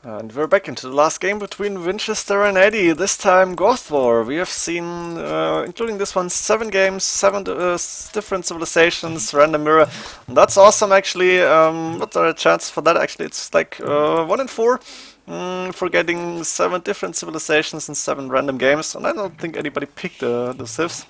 And we're back into the last game between Vinchester and Edie. This time Goth War. We have seen, including this one, 7 games, 7 different civilizations, random mirror. And that's awesome, actually. What are the chances for that? Actually, it's like 1 in 4 for getting 7 different civilizations in 7 random games. And I don't think anybody picked the civs.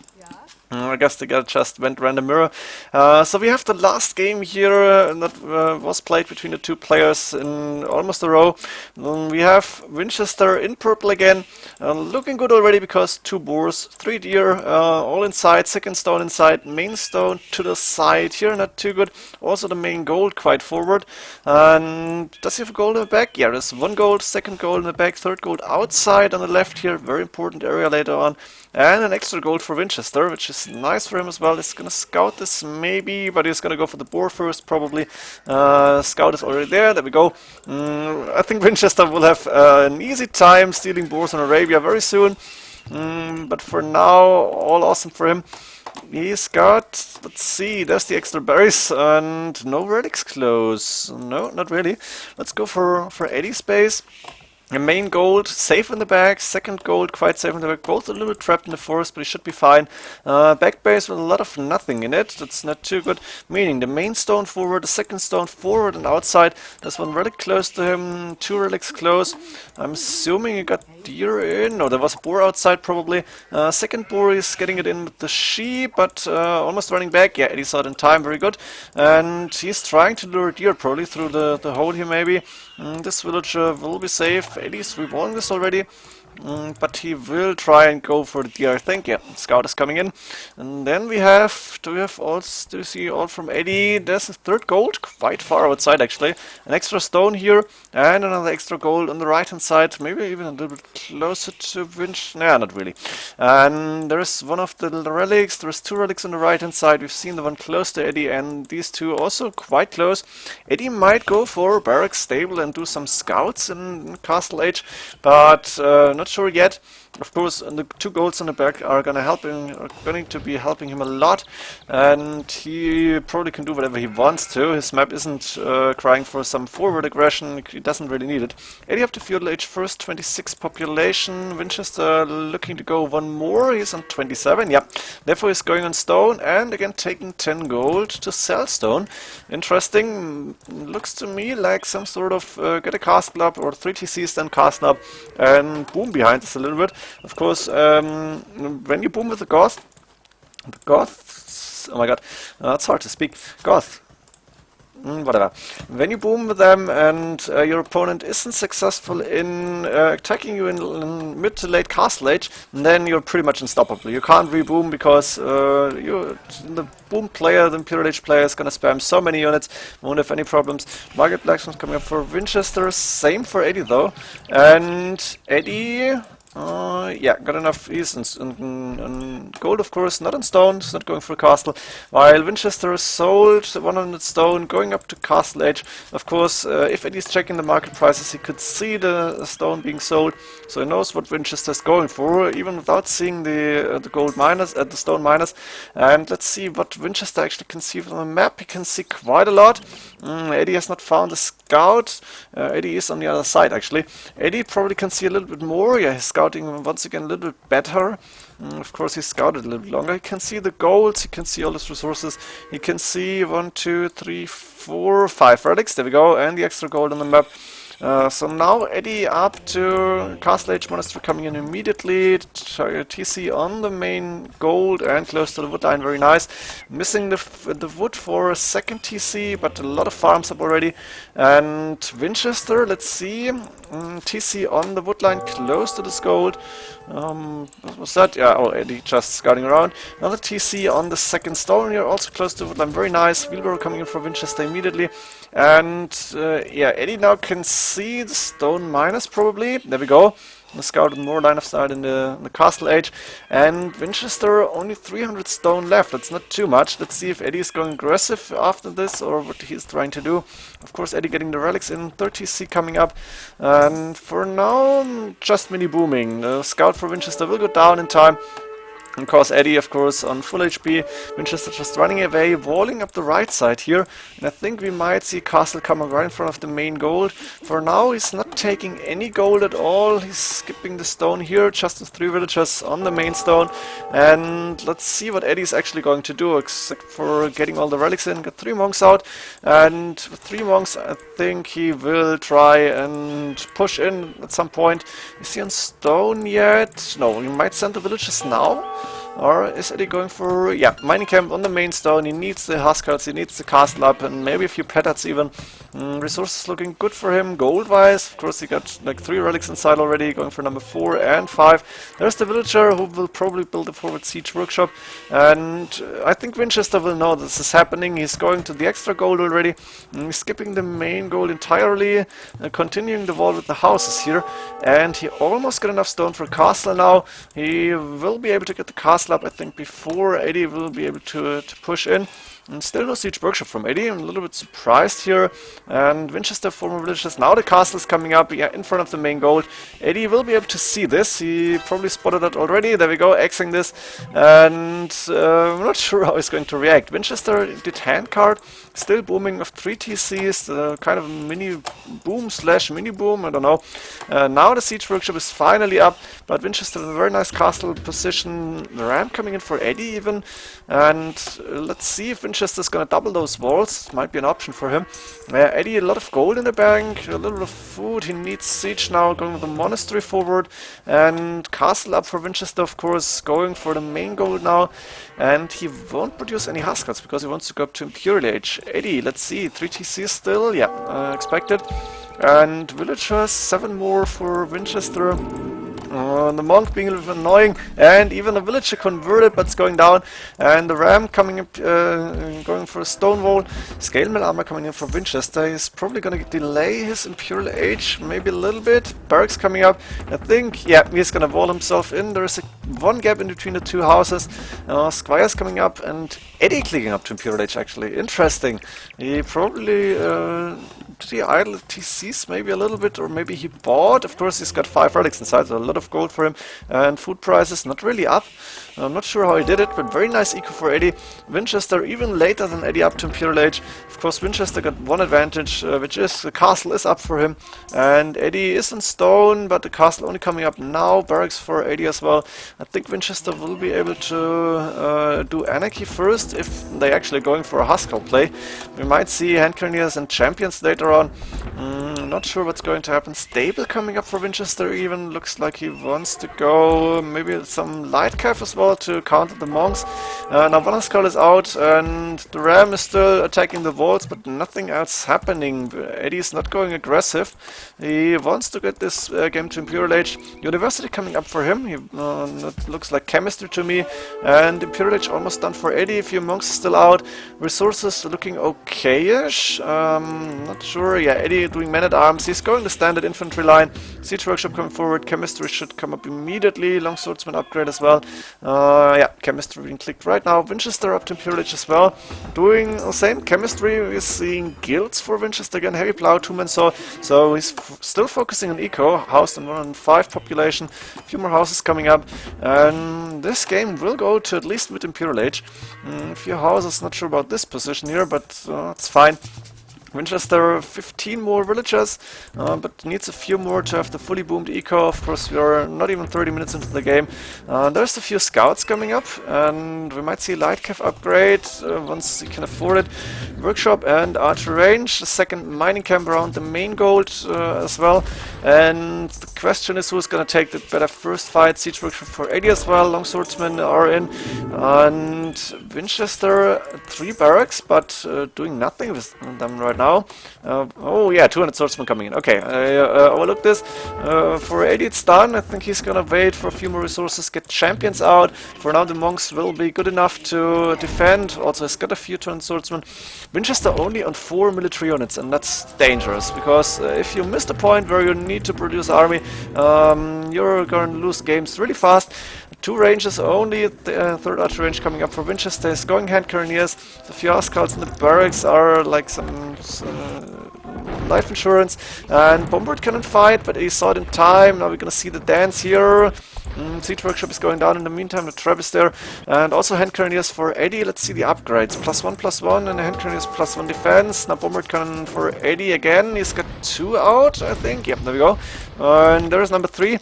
I guess the guy just went random mirror. So we have the last game here that was played between the 2 players in almost a row. We have Vinchester in purple again, looking good already because 2 boars, 3 deer, all inside, second stone inside, main stone to the side here, not too good. Also the main gold quite forward. And does he have a gold in the back? Yeah, there's 1 gold, second gold in the back, third gold outside on the left here, very important area later on. And an extra gold for Vinchester, which is nice for him as well. He's gonna scout this maybe, but he's gonna go for the boar first probably. Scout is already there, there we go. I think Vinchester will have an easy time stealing boars in Arabia very soon. But for now, all awesome for him. He's got, let's see, there's the extra berries and no relics close. No, not really. Let's go for Eddie's base. The main gold, safe in the back, second gold, quite safe in the back, both a little bit trapped in the forest, but he should be fine. Back base with a lot of nothing in it, that's not too good, meaning the main stone forward, the second stone forward and outside, there's 1 relic close to him, 2 relics close. I'm assuming he got deer in, no, there was a boar outside probably. Second boar is getting it in with the sheep, but almost running back. Yeah, Eddie saw it in time, very good. And he's trying to lure deer probably through the hole here maybe. This villager will be safe. Eddie's reborn this already. But he will try and go for the deer, I think. Yeah, scout is coming in. And then we have, do you see all from Eddie? There's a 3rd gold, quite far outside actually. An extra stone here, and another extra gold on the right hand side. Maybe even a little bit closer to Vinch. Nah, not really. And there's one of the relics, there's 2 relics on the right hand side. We've seen the one close to Eddie, and these 2 also quite close. Eddie might go for barracks stable and do some scouts in Castle Age, but not sure yet. Of course, the 2 golds on the back are going to be helping him a lot, and he probably can do whatever he wants to. His map isn't crying for some forward aggression, he doesn't really need it. Eddie up to feudal age first, 26 population. Vinchester looking to go 1 more, he's on 27, yeah. Therefore he's going on stone, and again taking 10 gold to sell stone. Interesting, looks to me like some sort of get a castle up, or 3 TCs then castle up, and boom behind us a little bit. Of course, when you boom with the Goths, oh my god, it's hard to speak, Goth, whatever. When you boom with them and your opponent isn't successful in attacking you in mid to late castle age, then you're pretty much unstoppable. You can't reboom because the boom player, the Imperial Age player, is gonna spam so many units, won't have any problems. Market Blacksmith coming up for Vinchester, same for Eddie though. And Eddie, yeah, got enough. He's in gold, of course, not in stone, he's not going for a castle. While Vinchester is sold 100 stone, going up to castle age. Of course, if Eddie's checking the market prices, he could see the stone being sold, so he knows what Vinchester is going for, even without seeing the gold minus, the stone minus. And let's see what Vinchester actually can see from the map. He can see quite a lot. Eddie has not found a scout. Eddie is on the other side actually. Eddie probably can see a little bit more. Yeah, he's scouting once again a little bit better. Of course, he scouted a little bit longer. He can see the golds, he can see all his resources. He can see 1, 2, 3, 4, 5 relics. There we go, and the extra gold on the map. So now Eddie up to Castle Age Monastery coming in immediately. TC on the main gold and close to the wood line, very nice. Missing the wood for a second TC, but a lot of farms up already. And Vinchester, let's see. TC on the wood line close to this gold. What was that? Yeah, oh, Eddie just scouting around. Another TC on the second stone here, also close to the wood line, very nice. Wheelbarrow coming in for Vinchester immediately. And yeah, Eddie now can see the stone minus probably. There we go. The scout with more line of sight in the castle age. And Vinchester only 300 stone left. That's not too much. Let's see if Eddie is going aggressive after this or what he's trying to do. Of course, Eddie getting the relics in. 30C coming up. And for now, just mini booming. The scout for Vinchester will go down in time. Of course, Edie, of course, on full HP. Vinchester just running away, walling up the right side here. And I think we might see Castle coming right in front of the main gold. For now, he's not taking any gold at all. He's skipping the stone here, just with 3 villagers on the main stone. And let's see what Eddie's actually going to do, except for getting all the relics in. Got 3 monks out. And with 3 monks, I think he will try and push in at some point. Is he on stone yet? No, he might send the villagers now. Or is Eddie going for, yeah, mining camp on the main stone. He needs the Huskers, he needs the castle up, and maybe a few petards even. Resources looking good for him, gold-wise. Of course, he got like 3 relics inside already, going for number 4 and 5. There's the villager who will probably build a forward siege workshop. And I think Vinchester will know this is happening. He's going to the extra gold already. He's skipping the main gold entirely, continuing the wall with the houses here. And he almost got enough stone for a castle now. He will be able to get the castle up, I think, before Eddie will be able to push in. And still no siege workshop from Edie. I'm a little bit surprised here. And Vinchester, former villagers. Now the castle is coming up, yeah, in front of the main gold. Edie will be able to see this. He probably spotted that already. There we go, Xing this. And I'm not sure how he's going to react. Vinchester did handcard. Still booming of 3 TCs. Kind of a mini boom slash mini boom. I don't know. Now the siege workshop is finally up. But Vinchester in a very nice castle position. The ram coming in for Edie even. And let's see if Vinchester's gonna double those walls. Might be an option for him. Edie, a lot of gold in the bank, a little bit of food. He needs siege now, going with the monastery forward. And castle up for Vinchester, of course, going for the main gold now. And he won't produce any Huskers because he wants to go up to Imperial Age. Edie, let's see, 3 TC still, yeah, expected. And villagers, 7 more for Vinchester. The monk being a little bit annoying, and even the villager converted, but it's going down. And the ram coming up, going for a stone wall. Scale mill armor coming in for Vinchester. He's probably going to delay his Imperial Age maybe a little bit. Barracks coming up. I think, yeah, he's going to wall himself in. There is one gap in between the 2 houses. Squires coming up, and Edie clicking up to Imperial Age actually. Interesting. He probably did he idle TCs maybe a little bit, or maybe he bought. Of course, he's got 5 relics inside, so a lot of gold for him. And food prices not really up. I'm not sure how he did it, but very nice eco for Edie. Vinchester even later than Edie up to Imperial Age. Of course, Vinchester got one advantage, which is the castle is up for him. And Edie is in stone, but the castle only coming up now. Barracks for Edie as well. I think Vinchester will be able to do Anarchy first, if they're actually going for a Huskell play. We might see hand cannoneers and champions later on. Not sure what's going to happen. Stable coming up for Vinchester even. Looks like he wants to go maybe some light cav as well to counter the monks. Now one Huskell is out, and the ram is still attacking the walls, but nothing else happening. Eddie's not going aggressive. He wants to get this game to Imperial Age. University coming up for him. That looks like chemistry to me. And Imperial Age almost done for Eddie. A few monks still out. Resources looking okay-ish. Not sure. Yeah, Eddie doing man-at-arms. He's going the standard infantry line. Siege workshop coming forward. Chemistry should come up immediately. Long swordsman upgrade as well. Yeah, chemistry being clicked right now. Winchester up to Imperial Age as well. Doing the same chemistry. We're seeing guilds for Winchester again. Heavy plow, 2-man saw. So he's still focusing on eco. House in 105 population. A few more houses coming up. And this game will go to at least mid Imperial Age. A few houses, not sure about this position here, but it's fine. Winchester, 15 more villagers, but needs a few more to have the fully boomed eco. Of course, we are not even 30 minutes into the game. There's a few scouts coming up, and we might see light cav upgrade once you can afford it. Workshop and archer range, the second mining camp around the main gold as well. And the question is who's going to take the better first fight. Siege workshop for Edie as well. Long swordsmen are in, and Vinchester 3 barracks, but doing nothing with them right now. Oh yeah, 200 swordsmen coming in. Okay, I overlooked this. For Edie it's done. I think he's gonna wait for a few more resources, get champions out. For now the monks will be good enough to defend. Also he's got a few 200 swordsmen. Winchester only on 4 military units, and that's dangerous, because if you miss the point where you need to produce army, you're going to lose games really fast. 2 ranges only, the third archer range coming up for Winchester is going hand cannoneers. The few Huskarls in the barracks are like some life insurance. And Bombard cannot fight, but he saw it in time. Now we're gonna see the dance here. Siege Workshop is going down in the meantime, the trap is there. And also hand cannoneers for Edie. Let's see the upgrades. +1/+1 and hand cannoneers +1 defense. Now bombard cannon for Edie again. He's got 2 out, I think. Yep, there we go. And there's number 3.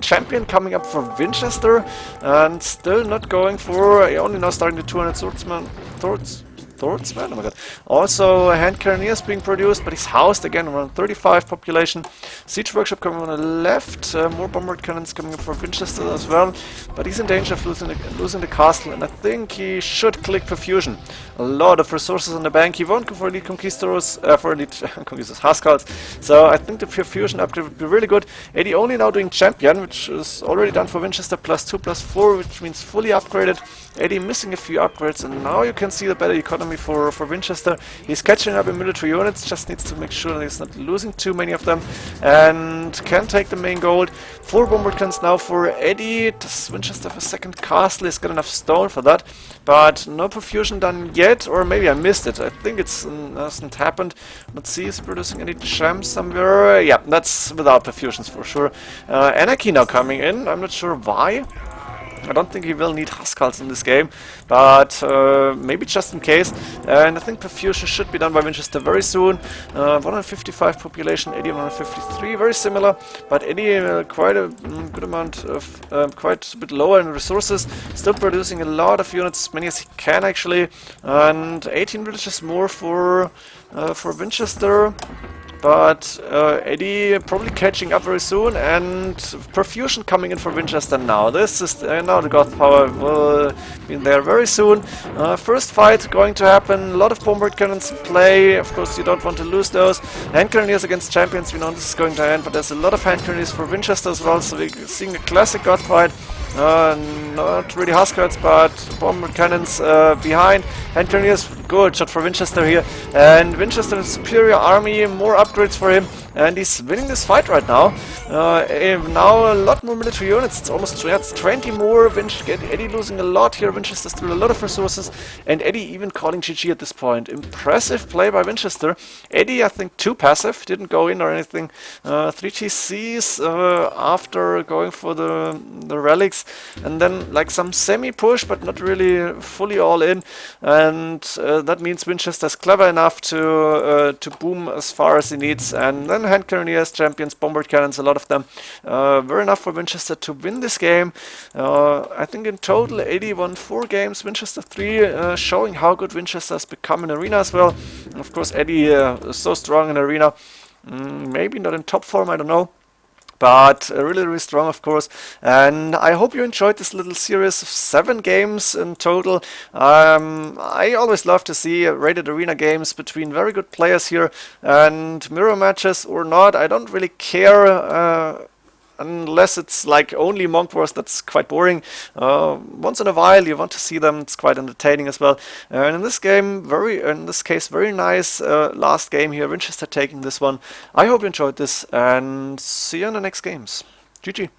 Champion coming up for Vinchester. And still not going for... only now starting the 200 swordsman. Swordsman? Oh my god. Also, hand cannoneers being produced, but he's housed again around 35 population. Siege Workshop coming on the left. More bombard cannons coming up for Vinchester as well. But he's in danger of losing the castle, and I think he should click Perfusion. A lot of resources on the bank. He won't go for Elite Conquistadors, for Elite Conquistadors, Huskarls. So I think the Perfusion upgrade would be really good. Eddie only now doing Champion, which is already done for Vinchester, +2/+4, which means fully upgraded. Eddie missing a few upgrades, and now you can see the better economy for Vinchester. He's catching up in military units, just needs to make sure that he's not losing too many of them, and can take the main gold. 4 bombard cannons now for Eddie. Does Vinchester have a second castle? He's got enough stone for that, but no perfusion done yet, or maybe I missed it. I think it hasn't happened. Let's see, is he producing any gems somewhere? Yeah, that's without perfusions for sure. Anarchy now coming in, I'm not sure why. I don't think he will need Huskarls in this game, but maybe just in case. And I think perfusion should be done by Vinchester very soon. 155 population, Eddie 153, very similar, but Eddie quite a good amount of, quite a bit lower in resources, still producing a lot of units, as many as he can actually, and 18 villages more for Vinchester. But Eddie probably catching up very soon, and perfusion coming in for Vinchester now. This is now the Goth power will be there very soon. First fight going to happen. A lot of bombard cannons in play. Of course, you don't want to lose those. Hand cannoneers against champions. We know this is going to end, but there's a lot of hand cannoneers for Vinchester as well. So we're seeing a classic Goth fight. Not really Huskarls, but bombard cannons behind. Hand cannoneers, good shot for Vinchester here. And Vinchester is superior army, more upgrades for him, and he's winning this fight right now. Now a lot more military units, it's almost 20 more. Eddie losing a lot here, Vinchester still a lot of resources, and Eddie even calling GG at this point. Impressive play by Vinchester. Eddie, I think, too passive, didn't go in or anything. 3 GCs after going for the relics, and then like some semi-push, but not really fully all in, and that means Vinchester's clever enough to boom as far as he needs, and then hand cannoneers, champions, bombard cannons, a lot of them. Very enough for Vinchester to win this game. I think in total Eddie won 4 games, Vinchester 3, showing how good Vinchester has become in arena as well. And of course Eddie is so strong in arena. Maybe not in top form, I don't know. But really, really strong, of course. And I hope you enjoyed this little series of 7 games in total. I always love to see rated arena games between very good players here, and mirror matches or not, I don't really care. Unless it's like only Monk Wars, that's quite boring. Once in a while you want to see them, it's quite entertaining as well. And in this game, in this case, very nice last game here, Vinchester taking this one. I hope you enjoyed this, and see you in the next games. GG.